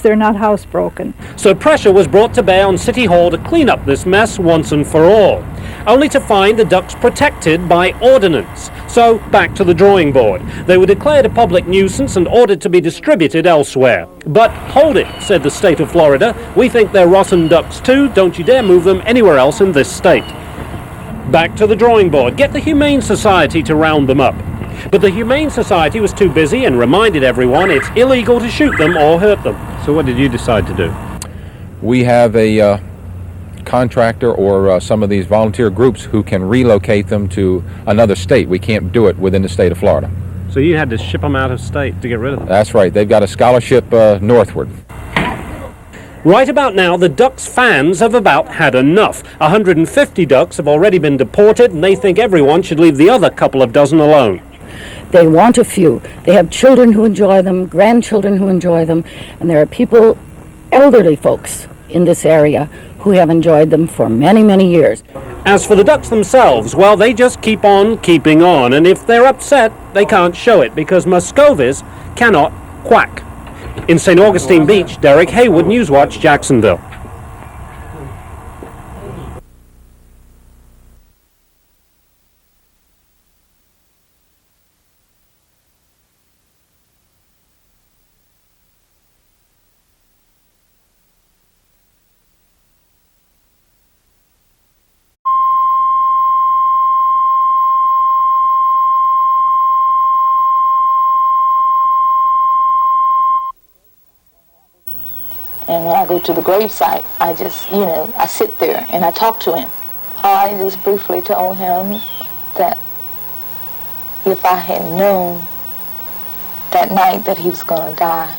They're not housebroken. So pressure was brought to bear on City Hall to clean up this mess once and for all, only to find the ducks protected by ordinance. So back to the drawing board. They were declared a public nuisance and ordered to be distributed elsewhere. But hold it, said the state of Florida. We think they're rotten ducks too. Don't you dare move them anywhere else in this state. Back to the drawing board. Get the Humane Society to round them up. But the Humane Society was too busy and reminded everyone it's illegal to shoot them or hurt them. So what did you decide to do? We have a contractor or some of these volunteer groups who can relocate them to another state. We can't do it within the state of Florida. So you had to ship them out of state to get rid of them? That's right. They've got a scholarship northward. Right about now, the Ducks fans have about had enough. 150 ducks have already been deported, and they think everyone should leave the other couple of dozen alone. They want a few. They have children who enjoy them, grandchildren who enjoy them, and there are people, elderly folks in this area who have enjoyed them for many, many years. As for the ducks themselves, well, they just keep on keeping on, and if they're upset, they can't show it because Muscovies cannot quack. In St. Augustine Beach, Derek Hayward, Newswatch, Jacksonville. And when I go to the gravesite, I just, I sit there and I talk to him. I just briefly told him that if I had known that night that he was going to die,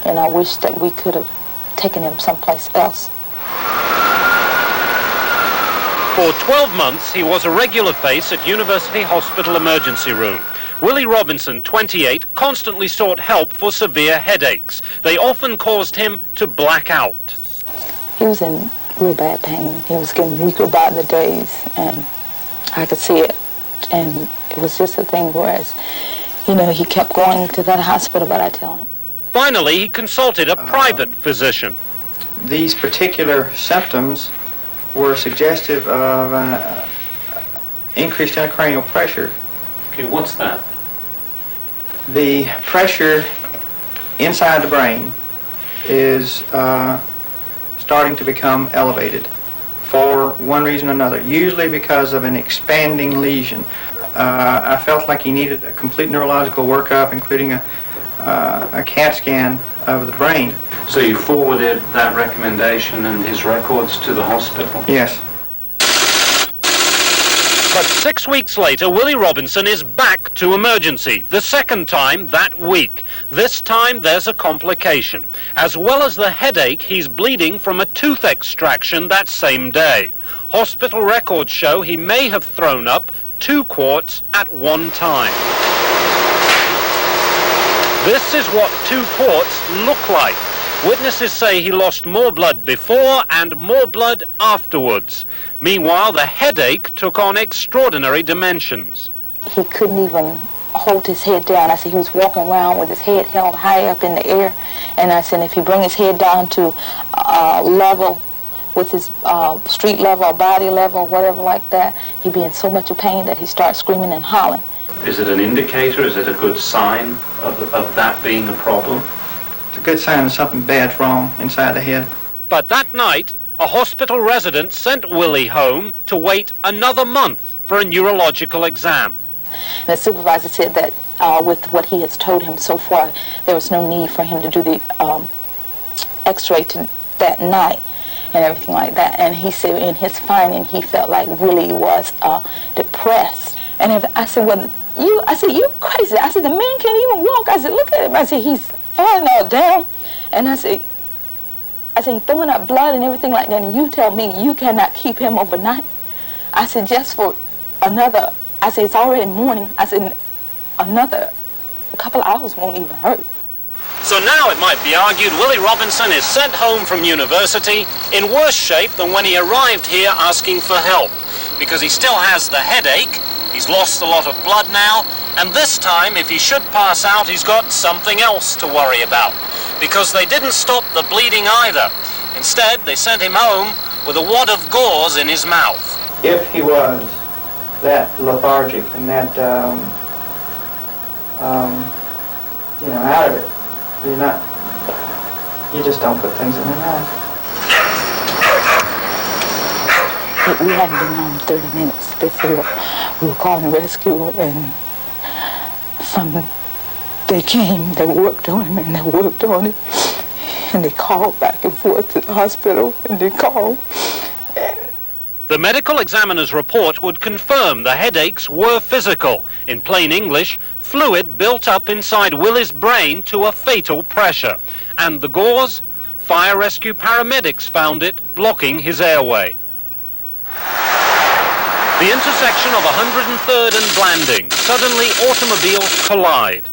and I wish that we could have taken him someplace else. For 12 months, he was a regular face at University Hospital Emergency Room. Willie Robinson, 28, constantly sought help for severe headaches. They often caused him to black out. He was in real bad pain. He was getting weaker by the days, and I could see it. And it was just a thing whereas, he kept going to that hospital, but I tell him. Finally, he consulted a private physician. These particular symptoms were suggestive of increased intracranial pressure. Okay, what's that? The pressure inside the brain is starting to become elevated for one reason or another, usually because of an expanding lesion. I felt like he needed a complete neurological workup, including a CAT scan of the brain. So you forwarded that recommendation and his records to the hospital? Yes. But 6 weeks later, Willie Robinson is back to emergency, the second time that week. This time there's a complication. As well as the headache, he's bleeding from a tooth extraction that same day. Hospital records show he may have thrown up 2 quarts at one time. This is what 2 quarts look like. Witnesses say he lost more blood before and more blood afterwards. Meanwhile, the headache took on extraordinary dimensions. He couldn't even hold his head down. I said he was walking around with his head held high up in the air. And I said if he bring his head down to level with his street level or body level or whatever like that, he'd be in so much pain that he starts screaming and hollering. Is it an indicator? Is it a good sign of that being a problem? It's a good sign that something bad's wrong inside the head. But that night, a hospital resident sent Willie home to wait another month for a neurological exam. And the supervisor said that with what he has told him so far, there was no need for him to do the x-ray that night and everything like that. And he said in his finding, he felt like Willie was depressed. And I said, well, you're crazy. I said, the man can't even walk. I said, look at him. I said, he's falling all down. And I said, he's throwing up blood and everything like that, and you tell me you cannot keep him overnight? I said, just for another, I said, it's already morning. I said, another couple of hours won't even hurt. So now it might be argued Willie Robinson is sent home from university in worse shape than when he arrived here asking for help, because he still has the headache, He's lost a lot of blood now, and this time, if he should pass out, he's got something else to worry about. Because they didn't stop the bleeding either. Instead, they sent him home with a wad of gauze in his mouth. If he was that lethargic and that, out of it, you just don't put things in your mouth. We hadn't been home 30 minutes before we were calling rescue, and they came, they worked on him, and they worked on him, and they called back and forth to the hospital, and they called. The medical examiner's report would confirm the headaches were physical. In plain English, fluid built up inside Willie's brain to a fatal pressure. And the gauze? Fire rescue paramedics found it blocking his airway. The intersection of 103rd and Blanding. Suddenly, automobiles collide.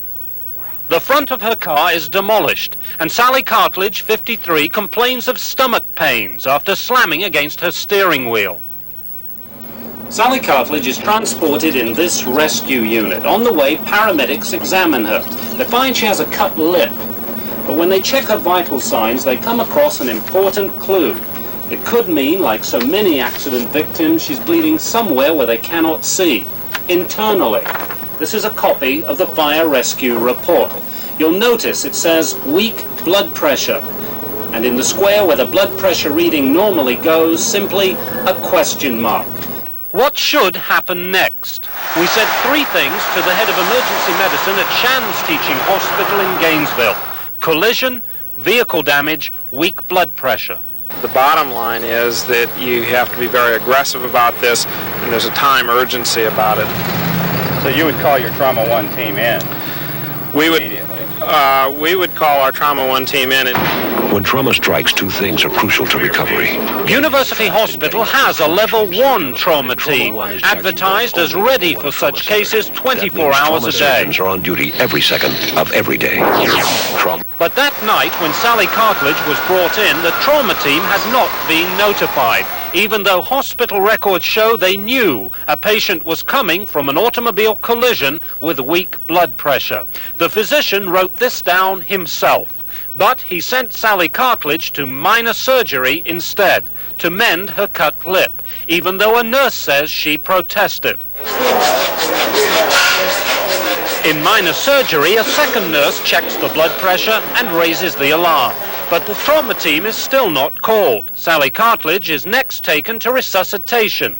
The front of her car is demolished, and Sally Cartledge, 53, complains of stomach pains after slamming against her steering wheel. Sally Cartledge is transported in this rescue unit. On the way, paramedics examine her. They find she has a cut lip, but when they check her vital signs, they come across an important clue. It could mean, like so many accident victims, she's bleeding somewhere where they cannot see, internally. This is a copy of the fire rescue report. You'll notice it says weak blood pressure, and in the square where the blood pressure reading normally goes, simply a question mark. What should happen next? We said three things to the head of emergency medicine at Shands Teaching Hospital in Gainesville. Collision, vehicle damage, weak blood pressure. The bottom line is that you have to be very aggressive about this, and there's a time urgency about it. So you would call your Trauma 1 team in? We would call our Trauma 1 team in. When trauma strikes, two things are crucial to recovery. University Hospital has a level 1 trauma team, advertised as ready for such cases 24 hours a day. Surgeons are on duty every second of every day. But that night, when Sally Cartledge was brought in, the trauma team had not been notified, even though hospital records show they knew a patient was coming from an automobile collision with weak blood pressure. The physician wrote this down himself. But he sent Sally Cartledge to minor surgery instead, to mend her cut lip, even though a nurse says she protested. In minor surgery, a second nurse checks the blood pressure and raises the alarm. But the trauma team is still not called. Sally Cartledge is next taken to resuscitation.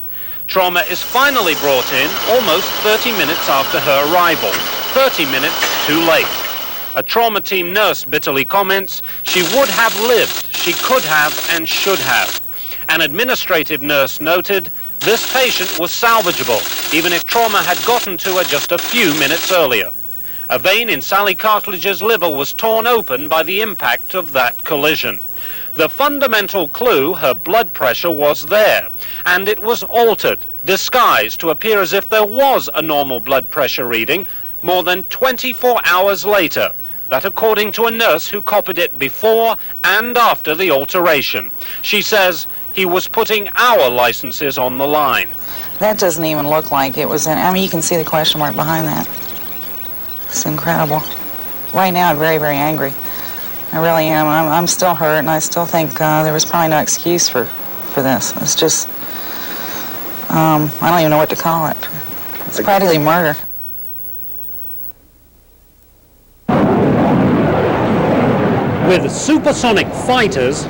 Trauma is finally brought in almost 30 minutes after her arrival. 30 minutes too late. A trauma team nurse bitterly comments, she would have lived, she could have and should have. An administrative nurse noted, this patient was salvageable, even if trauma had gotten to her just a few minutes earlier. A vein in Sally Cartledge's liver was torn open by the impact of that collision. The fundamental clue, her blood pressure, was there, and it was altered, disguised to appear as if there was a normal blood pressure reading more than 24 hours later. That according to a nurse who copied it before and after the alteration. She says he was putting our licenses on the line. That doesn't even look like it was in, you can see the question mark behind that. It's incredible. Right now I'm very, very angry. I really am. I'm still hurt, and I still think there was probably no excuse for this. It's just, I don't even know what to call it. It's practically murder. With supersonic fighters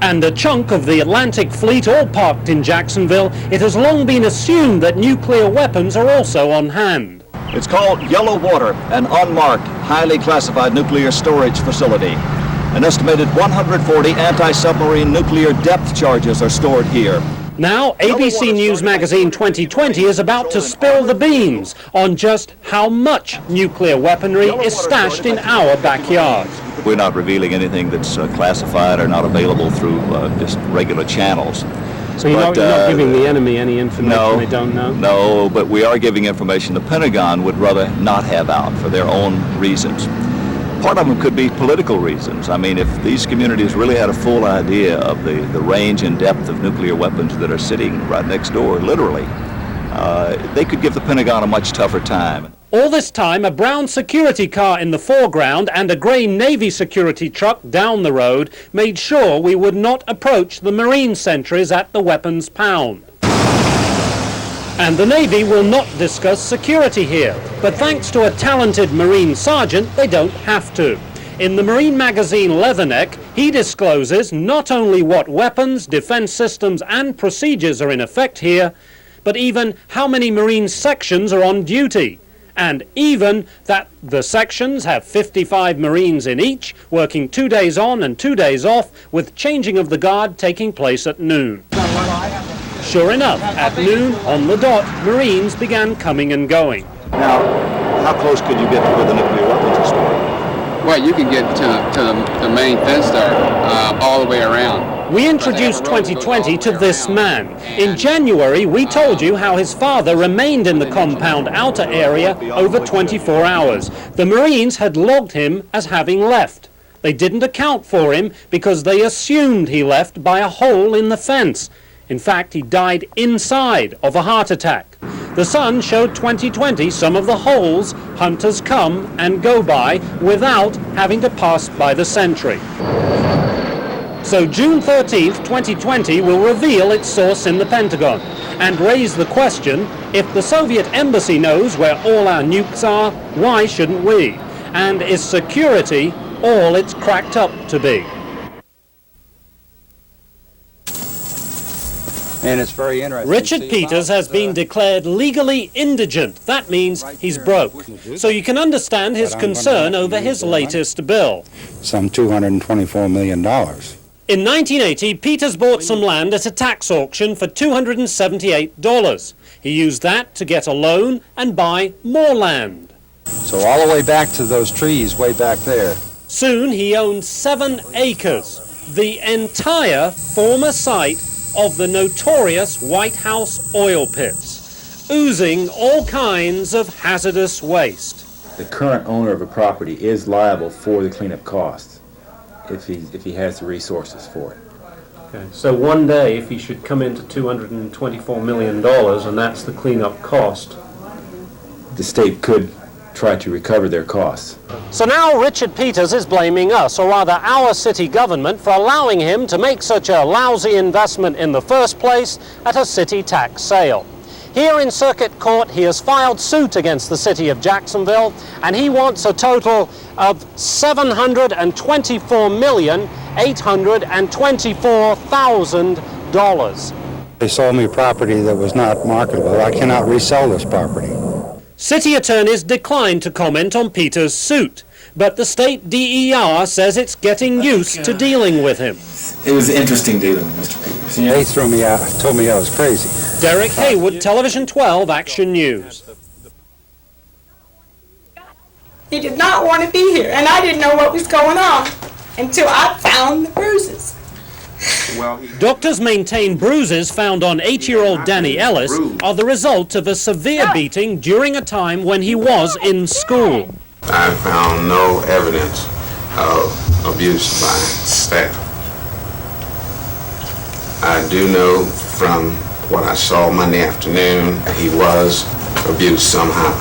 and a chunk of the Atlantic Fleet all parked in Jacksonville, it has long been assumed that nuclear weapons are also on hand. It's called Yellow Water, an unmarked, highly classified nuclear storage facility. An estimated 140 anti-submarine nuclear depth charges are stored here. Now, ABC News Magazine 2020 is about to spill the beans on just how much nuclear weaponry is stashed in our backyard. We're not revealing anything that's classified or not available through just regular channels. So you're not giving the enemy any information they don't know? No, but we are giving information the Pentagon would rather not have out for their own reasons. Part of them could be political reasons. I mean, if these communities really had a full idea of the range and depth of nuclear weapons that are sitting right next door, literally, they could give the Pentagon a much tougher time. All this time, a brown security car in the foreground and a grey Navy security truck down the road made sure we would not approach the Marine sentries at the weapons pound. And the Navy will not discuss security here, but thanks to a talented Marine sergeant, they don't have to. In the Marine magazine Leatherneck, he discloses not only what weapons, defense systems and procedures are in effect here, but even how many Marine sections are on duty. And even that the sections have 55 Marines in each, working 2 days on and 2 days off, with changing of the guard taking place at noon. Sure enough, at noon, on the dot, Marines began coming and going. Now, how close could you get to where the nuclear weapons are stored? Well, you can get to the main fence there, all the way around. We introduced 2020 to this man. In January, we told you how his father remained in the compound outer area over 24 hours. The Marines had logged him as having left. They didn't account for him because they assumed he left by a hole in the fence. In fact, he died inside of a heart attack. The Sun showed 2020 some of the holes hunters come and go by without having to pass by the sentry. So June 13th, 2020 will reveal its source in the Pentagon and raise the question, if the Soviet embassy knows where all our nukes are, why shouldn't we? And is security all it's cracked up to be? And it's very interesting. Richard Peters has been declared legally indigent. That means he's broke. So you can understand his concern over his latest bill. Some $224 million. In 1980, Peters bought some land at a tax auction for $278. He used that to get a loan and buy more land. So all the way back to those trees way back there. Soon he owned 7 acres, the entire former site of the notorious White House oil pits, oozing all kinds of hazardous waste. The current owner of a property is liable for the cleanup costs if he has the resources for it. Okay, so one day, if he should come into $224 million, and that's the cleanup cost, The state could try to recover their costs. So now Richard Peters is blaming us, or rather our city government, for allowing him to make such a lousy investment in the first place at a city tax sale. Here in Circuit Court, he has filed suit against the city of Jacksonville, and he wants a total of $724,824,000. They sold me property that was not marketable. I cannot resell this property. City attorneys declined to comment on Peters' suit, but the state DER says it's getting used to dealing with him. It was interesting dealing with Mr. Peters. They threw me out, told me I was crazy. Derek Hayward, Television 12, Action News. He did not want to be here, and I didn't know what was going on until I found the bruises. Doctors maintain bruises found on 8-year-old Danny Ellis are the result of a severe beating during a time when he was in school. I found no evidence of abuse by staff. I do know from what I saw Monday afternoon that he was abused somehow.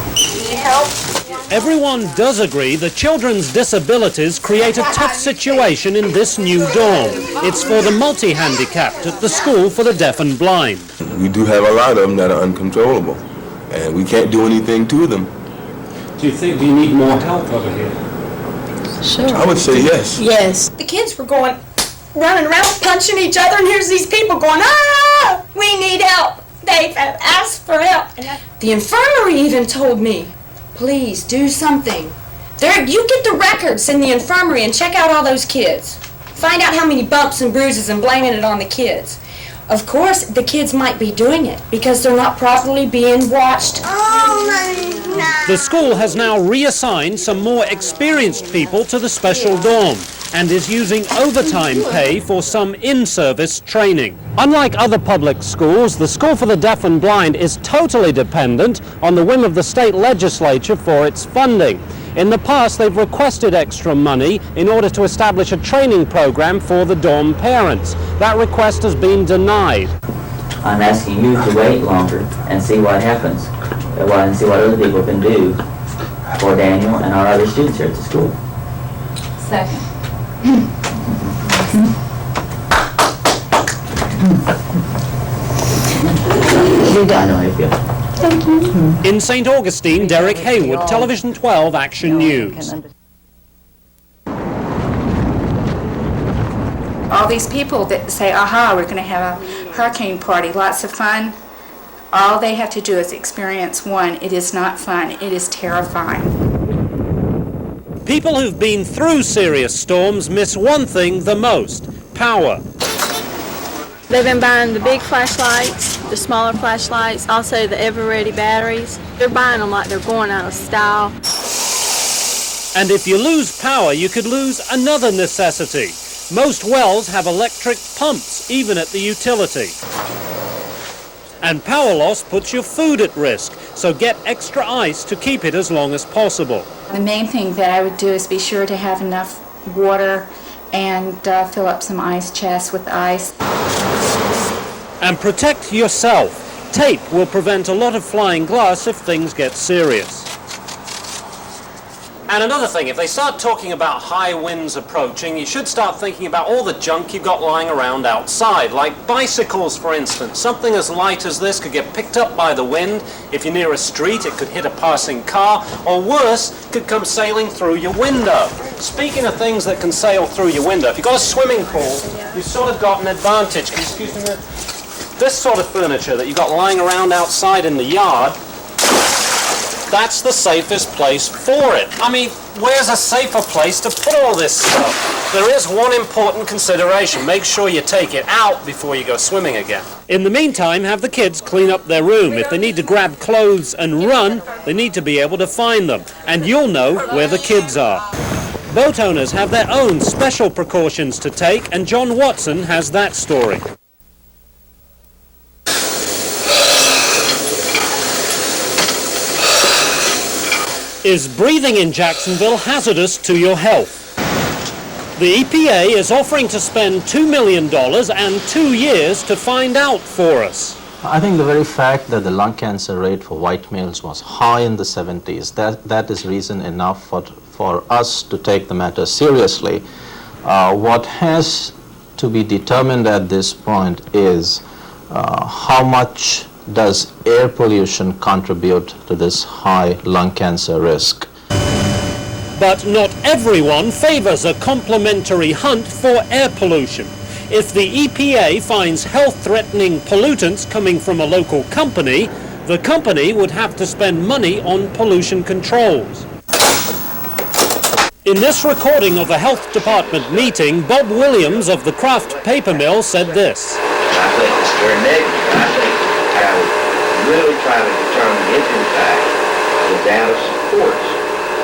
Everyone does agree that children's disabilities create a tough situation in this new dorm. It's for the multi-handicapped at the School for the Deaf and Blind. We do have a lot of them that are uncontrollable, and we can't do anything to them. Do you need more help over here? Sure. I would say yes. Yes. The kids were running around punching each other, and here's these people going, ah, we need help. They've asked for help. The infirmary even told me, please do something. You get the records in the infirmary and check out all those kids. Find out how many bumps and bruises and blaming it on the kids. Of course, the kids might be doing it because they're not properly being watched. The school has now reassigned some more experienced people to the special dorm and is using overtime pay for some in-service training. Unlike other public schools, the School for the Deaf and Blind is totally dependent on the whim of the state legislature for its funding. In the past, they've requested extra money in order to establish a training program for the dorm parents. That request has been denied. I'm asking you to wait longer and see what happens, and see what other people can do for Daniel and our other students here at the school. Second. I know how you feel. Thank you. In St. Augustine, Derek Hayward, Television 12 Action News. All these people that say, aha, we're going to have a hurricane party, lots of fun. All they have to do is experience one. It is not fun. It is terrifying. People who've been through serious storms miss one thing the most: power. They've been buying the big flashlights, the smaller flashlights, also the ever-ready batteries. They're buying them like they're going out of style. And if you lose power, you could lose another necessity. Most wells have electric pumps, even at the utility. And power loss puts your food at risk, so get extra ice to keep it as long as possible. The main thing that I would do is be sure to have enough water and fill up some ice chests with ice. And protect yourself. Tape will prevent a lot of flying glass if things get serious. And another thing, if they start talking about high winds approaching, you should start thinking about all the junk you've got lying around outside, like bicycles, for instance. Something as light as this could get picked up by the wind. If you're near a street, it could hit a passing car, or worse, could come sailing through your window. Speaking of things that can sail through your window, if you've got a swimming pool, you've sort of got an advantage. Can you excuse me a minute? This sort of furniture that you've got lying around outside in the yard, that's the safest place for it. I mean, where's a safer place to put all this stuff? There is one important consideration. Make sure you take it out before you go swimming again. In the meantime, have the kids clean up their room. If they need to grab clothes and run, they need to be able to find them. And you'll know where the kids are. Boat owners have their own special precautions to take, and John Watson has that story. Is breathing in Jacksonville hazardous to your health? The EPA is offering to spend $2 million and 2 years to find out for us. I think the very fact that the lung cancer rate for white males was high in the 70s, that is reason enough for us to take the matter seriously. What has to be determined at this point is how much does air pollution contribute to this high lung cancer risk. But not everyone favors a complementary hunt for air pollution. If the EPA finds health-threatening pollutants coming from a local company, the company would have to spend money on pollution controls. In this recording of a health department meeting, Bob Williams of the Kraft paper mill said this. I think it's very negative. I think I would really try to determine if in fact the data supports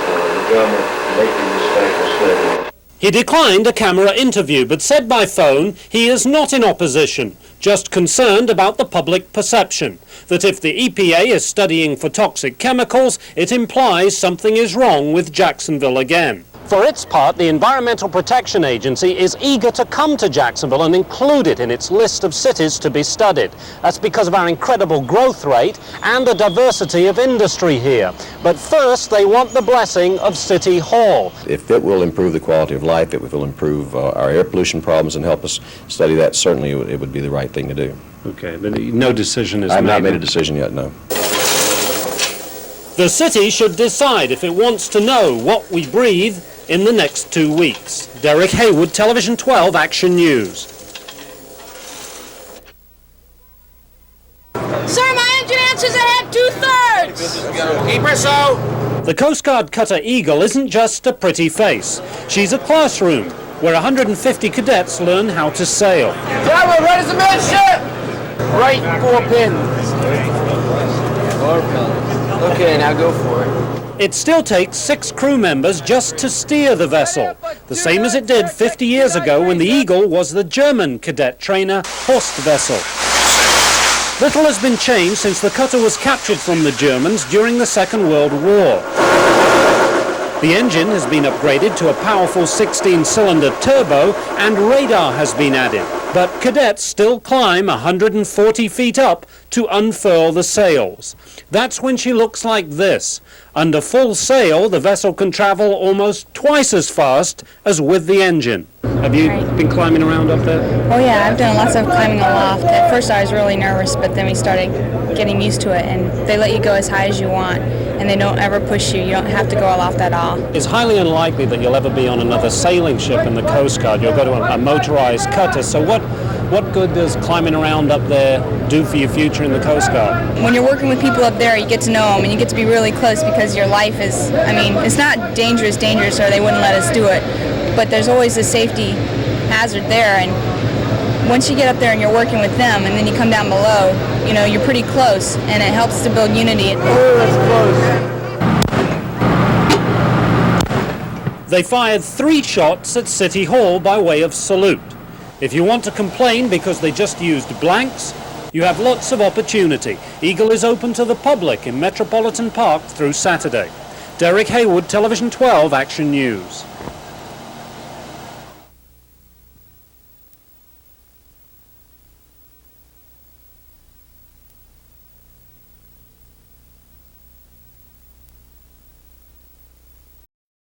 the government making this special study. He declined a camera interview, but said by phone he is not in opposition, just concerned about the public perception, that if the EPA is studying for toxic chemicals, it implies something is wrong with Jacksonville again. For its part, the Environmental Protection Agency is eager to come to Jacksonville and include it in its list of cities to be studied. That's because of our incredible growth rate and the diversity of industry here. But first, they want the blessing of City Hall. If it will improve the quality of life, if it will improve our air pollution problems and help us study that, certainly it would be the right thing to do. Okay, but no decision is made. I've not made a decision yet, no. The city should decide if it wants to know what we breathe in the next 2 weeks. Derek Hayward, Television 12 Action News. Sir, my engine answers ahead 2/3. Keep her so. The Coast Guard cutter Eagle isn't just a pretty face. She's a classroom where 150 cadets learn how to sail. Driver, right as a midship. Right 4 pins. 4 pins. Okay, now go for it. It still takes 6 crew members just to steer the vessel, the same as it did 50 years ago when the Eagle was the German cadet trainer Horst vessel. Little has been changed since the cutter was captured from the Germans during the Second World War. The engine has been upgraded to a powerful 16-cylinder turbo and radar has been added. But cadets still climb 140 feet up to unfurl the sails. That's when she looks like this. Under full sail, the vessel can travel almost twice as fast as with the engine. Have you been climbing around up there? Oh yeah, I've done lots of climbing aloft. At first I was really nervous, but then we started getting used to it, and they let you go as high as you want, and they don't ever push you. You don't have to go aloft at all. It's highly unlikely that you'll ever be on another sailing ship in the Coast Guard. You'll go to a motorized cutter. So what good does climbing around up there do for your future in the Coast Guard? When you're working with people up there, you get to know them, and you get to be really close because your life is, I mean, it's not dangerous, or they wouldn't let us do it, but there's always a safety hazard there, and once you get up there and you're working with them, and then you come down below, you know, you're pretty close, and it helps to build unity. Oh, that's close. They fired 3 shots at City Hall by way of salute. If you want to complain because they just used blanks, you have lots of opportunity. Eagle is open to the public in Metropolitan Park through Saturday. Derek Hayward, Television 12 Action News.